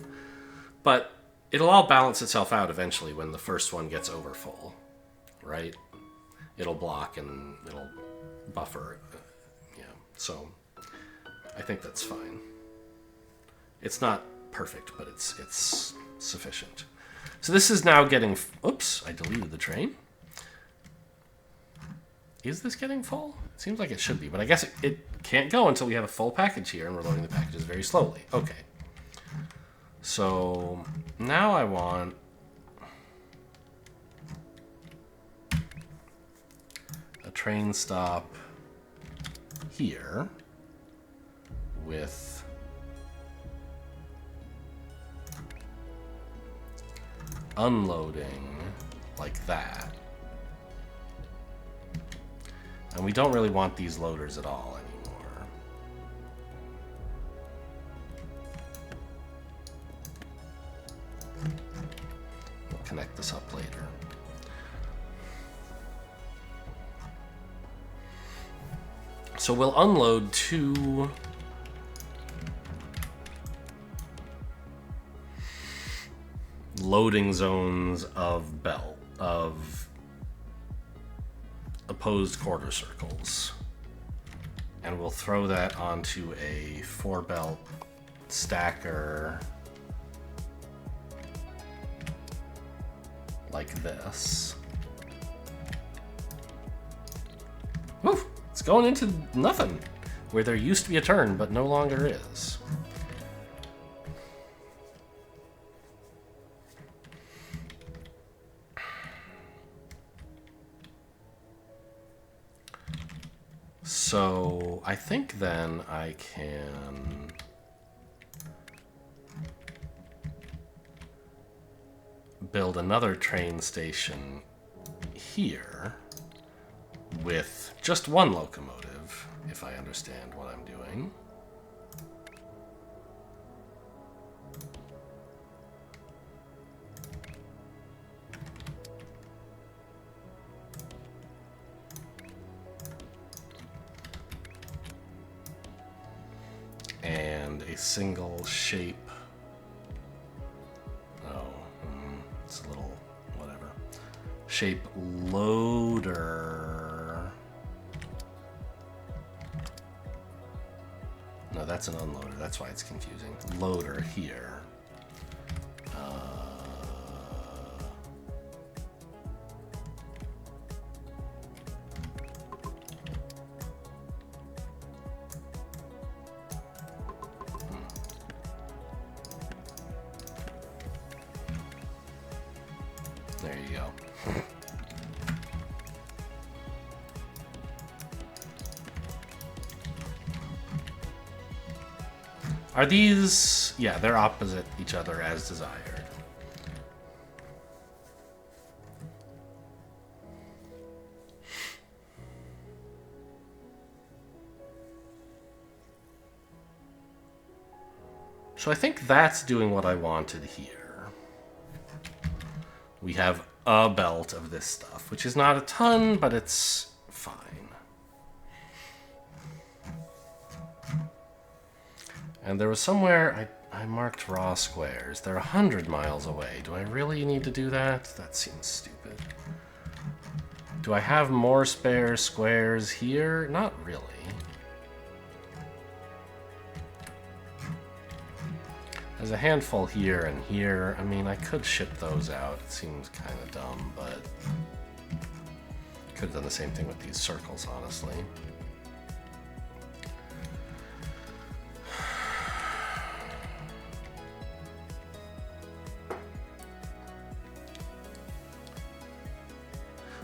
Speaker 1: But it'll all balance itself out eventually when the first one gets over full, right? It'll block and it'll buffer, yeah. So I think that's fine. It's not perfect, but it's sufficient. So this is now getting... Oops, I deleted the train. Is this getting full? It seems like it should be, but I guess it can't go until we have a full package here, and we're loading the packages very slowly. Okay. So now I want a train stop here with unloading like that. And we don't really want these loaders at all anymore. We'll connect this up later. So we'll unload 2 loading zones of belt, of opposed quarter circles. And we'll throw that onto a 4 belt stacker like this. Woo! It's going into nothing, where there used to be a turn, but no longer is. So I think then I can build another train station here with just 1 locomotive, if I understand what I'm doing. And a single shape. It's a little whatever. Shape loader. No, that's an unloader. That's why it's confusing. Loader here. There you go. Are these... Yeah, they're opposite each other as desired. So I think that's doing what I wanted here. We have a belt of this stuff, which is not a ton, but it's fine. And there was somewhere I marked raw squares. They're 100 miles away. Do I really need to do that? That seems stupid. Do I have more spare squares here? Not really. There's a handful here and here. I mean, I could ship those out. It seems kind of dumb, but could have done the same thing with these circles, honestly.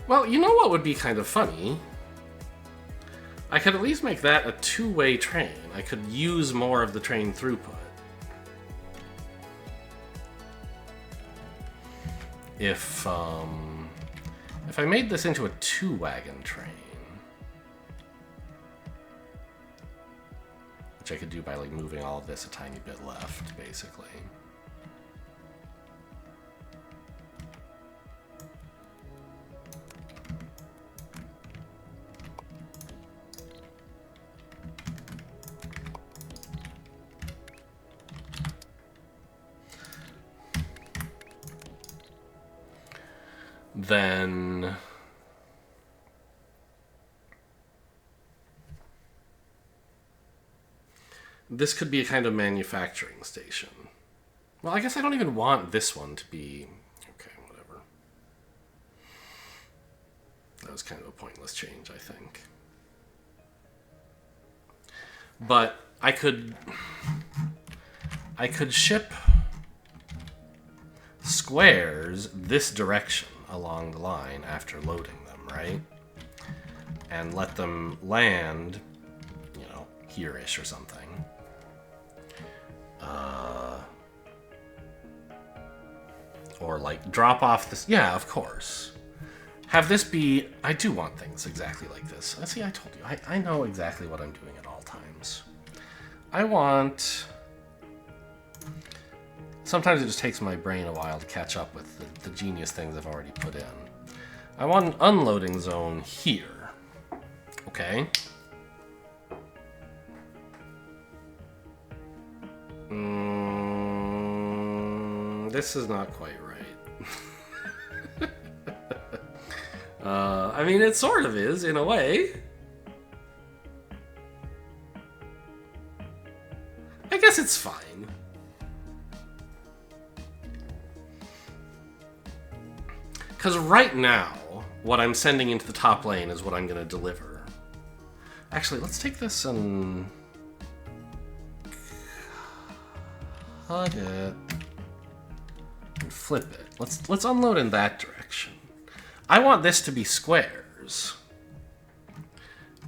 Speaker 1: Well, you know what would be kind of funny? I could at least make that a two-way train. I could use more of the train throughput. If I made this into a two-wagon train, which I could do by like moving all of this a tiny bit left, basically. Then this could be a kind of manufacturing station. Well, I guess I don't even want this one to be... Okay, whatever. That was kind of a pointless change, I think. But I could ship squares this direction along the line after loading them, right? And let them land, you know, here-ish or something. Or like drop off this. Yeah, of course. Have this be... I do want things exactly like this. See, I told you. I know exactly what I'm doing at all times. I want... Sometimes it just takes my brain a while to catch up with the genius things I've already put in. I want an unloading zone here. Okay. This is not quite right. I mean, it sort of is, in a way. I guess it's fine. Because right now, what I'm sending into the top lane is what I'm going to deliver. Actually, let's take this and... cut it. And flip it. Let's unload in that direction. I want this to be squares.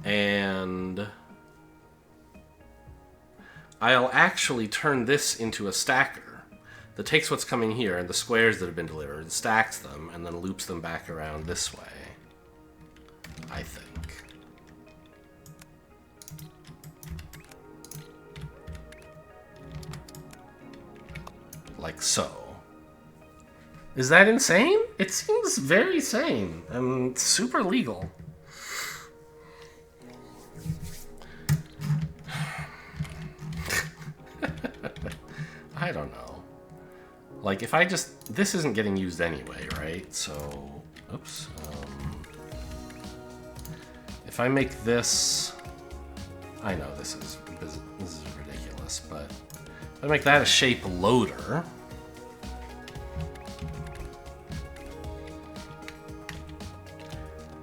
Speaker 1: And... I'll actually turn this into a stacker that takes what's coming here and the squares that have been delivered, stacks them, and then loops them back around this way. I think. Like so. Is that insane? It seems very sane and super legal. I don't know. Like, if I just... This isn't getting used anyway, right? So... Oops. If I make this... I know this is ridiculous, but... If I make that a shape loader...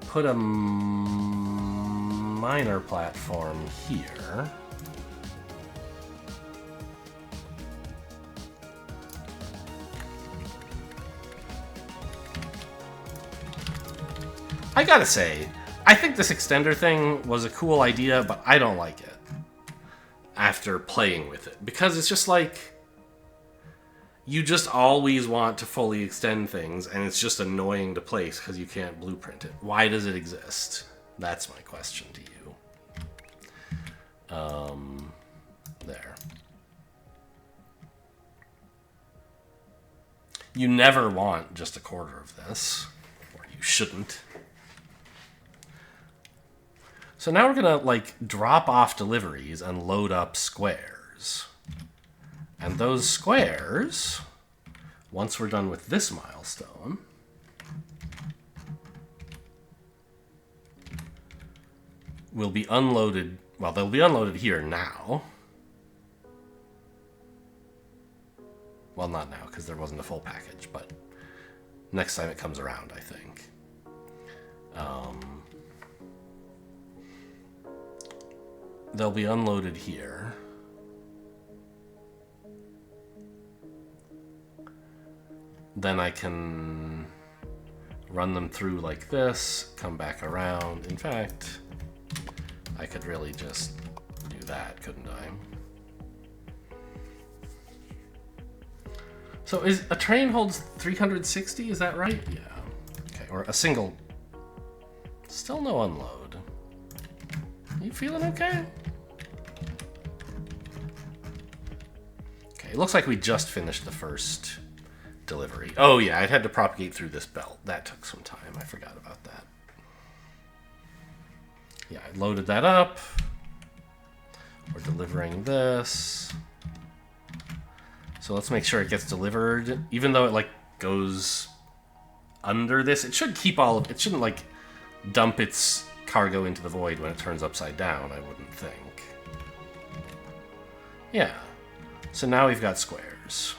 Speaker 1: Put a minor platform here... I gotta say, I think this extender thing was a cool idea, but I don't like it after playing with it. Because it's just like, you just always want to fully extend things, and it's just annoying to place because you can't blueprint it. Why does it exist? That's my question to you. There. You never want just a quarter of this, or you shouldn't. So now we're gonna like drop off deliveries and load up squares. And those squares, once we're done with this milestone, will be unloaded. Well, they'll be unloaded here now. Well, not now, because there wasn't a full package, but next time it comes around, I think. They'll be unloaded here. Then I can run them through like this, come back around. In fact, I could really just do that, couldn't I? So is a train holds 360, is that right? Yeah. Okay, or a single. Still no unload. You feeling okay? Okay, it looks like we just finished the first delivery. Oh yeah, it had to propagate through this belt. That took some time. I forgot about that. Yeah, I loaded that up. We're delivering this. So let's make sure it gets delivered. Even though it like goes under this, it should keep all of it. Shouldn't like dump its cargo into the void when it turns upside down, I wouldn't think. Yeah. So now we've got squares.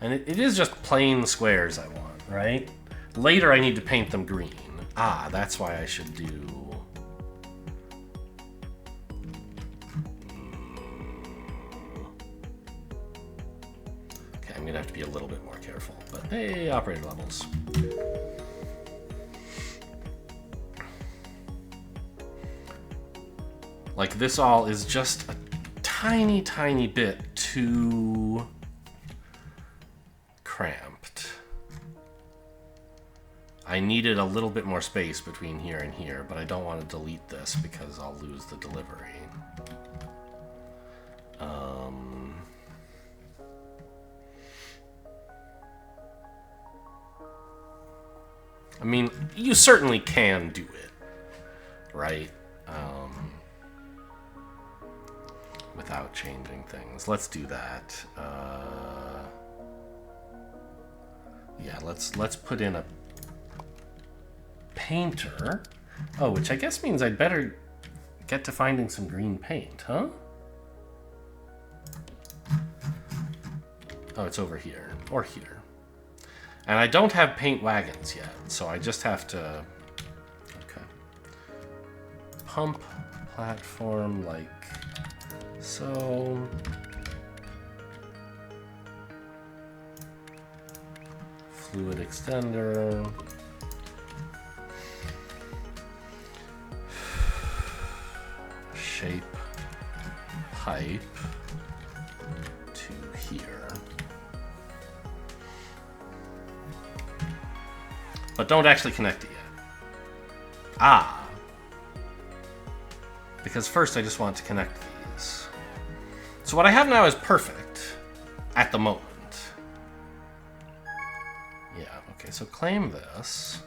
Speaker 1: And it is just plain squares I want, right? Later I need to paint them green. Ah, that's why I should do... Okay, I'm gonna have to be a little bit more careful, but hey, operator levels. Like, this all is just a tiny, tiny bit too cramped. I needed a little bit more space between here and here, but I don't want to delete this because I'll lose the delivery. I mean, you certainly can do it, right? Without changing things. Let's do that. Yeah, let's put in a painter. Oh, which I guess means I'd better get to finding some green paint, huh? Oh, it's over here. Or here. And I don't have paint wagons yet, so I just have to... Okay. Pump platform like so. Fluid extender. Shape pipe to here. But don't actually connect it yet. Ah. Because first I just want to connect these. So what I have now is perfect at the moment. Yeah, okay, so claim this.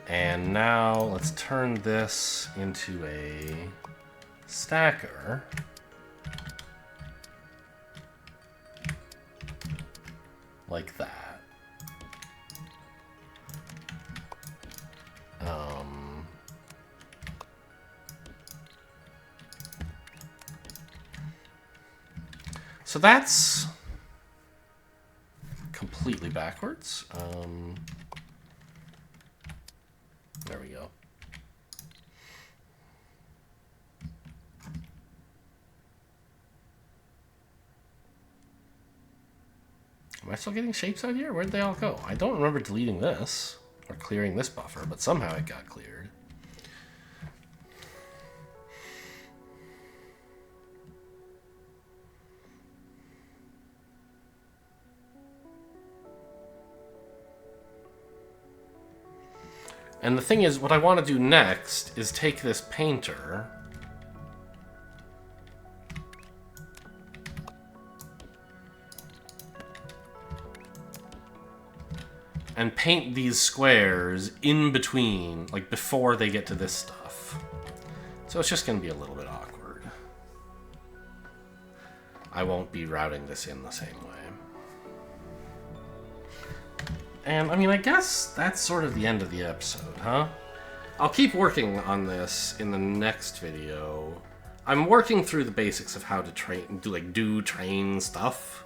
Speaker 1: And now let's turn this into a stacker. Like that. So that's completely backwards. There we go. Am I still getting shapes out here? Where'd they all go? I don't remember deleting this or clearing this buffer, but somehow it got cleared. And the thing is, what I want to do next is take this painter and paint these squares in between, like before they get to this stuff. So it's just going to be a little bit awkward. I won't be routing this in the same way. And, I mean, I guess that's sort of the end of the episode, huh? I'll keep working on this in the next video. I'm working through the basics of how to do train stuff.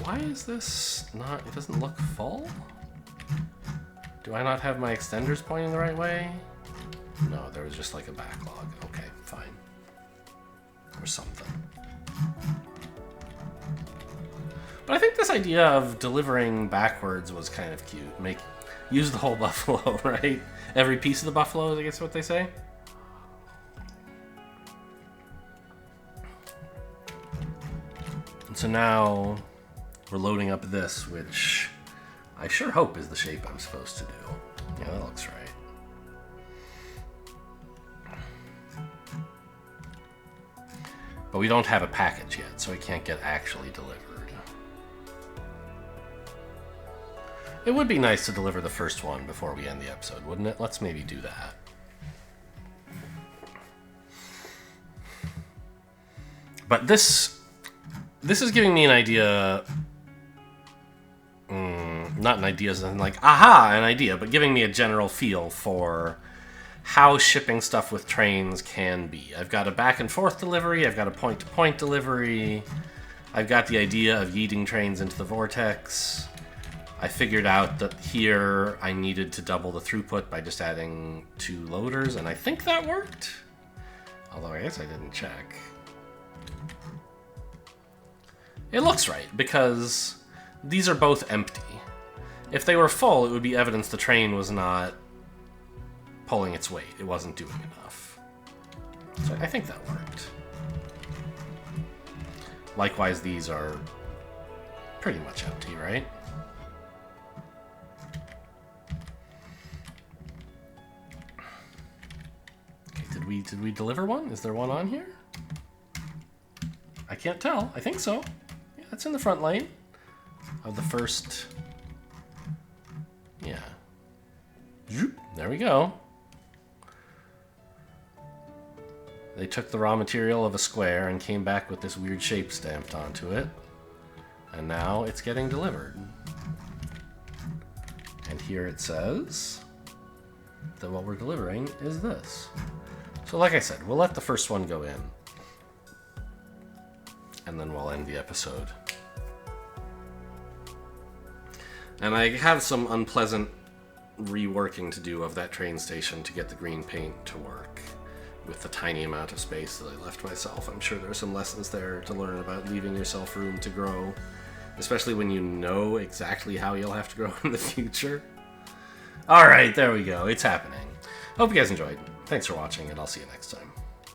Speaker 1: Why is this not... It doesn't look full? Do I not have my extenders pointing the right way? No, there was just like a backlog. Okay, fine. Or something. But I think this idea of delivering backwards was kind of cute. Use the whole buffalo, right? Every piece of the buffalo, I guess what they say. And so now we're loading up this, which I sure hope is the shape I'm supposed to do. Yeah, that looks right. But we don't have a package yet, so it can't get actually delivered. It would be nice to deliver the first one before we end the episode, wouldn't it? Let's maybe do that. But this is giving me an idea. Not an idea as in like, aha, an idea, but giving me a general feel for how shipping stuff with trains can be. I've got a back and forth delivery, I've got a point-to-point delivery, I've got the idea of yeeting trains into the vortex. I figured out that here I needed to double the throughput by just adding 2 loaders, and I think that worked. Although I guess I didn't check. It looks right, because these are both empty. If they were full, it would be evidence the train was not pulling its weight. It wasn't doing enough. So I think that worked. Likewise, these are pretty much empty, right? Okay, did we deliver one? Is there one on here? I can't tell. I think so. Yeah, it's in the front lane of the first. Yeah. There we go. They took the raw material of a square and came back with this weird shape stamped onto it. And now it's getting delivered. And here it says that what we're delivering is this. So like I said, we'll let the first one go in. And then we'll end the episode. And I have some unpleasant reworking to do of that train station to get the green paint to work with the tiny amount of space that I left myself. I'm sure there are some lessons there to learn about leaving yourself room to grow, especially when you know exactly how you'll have to grow in the future. Alright, there we go. It's happening. Hope you guys enjoyed. Thanks for watching, and I'll see you next time.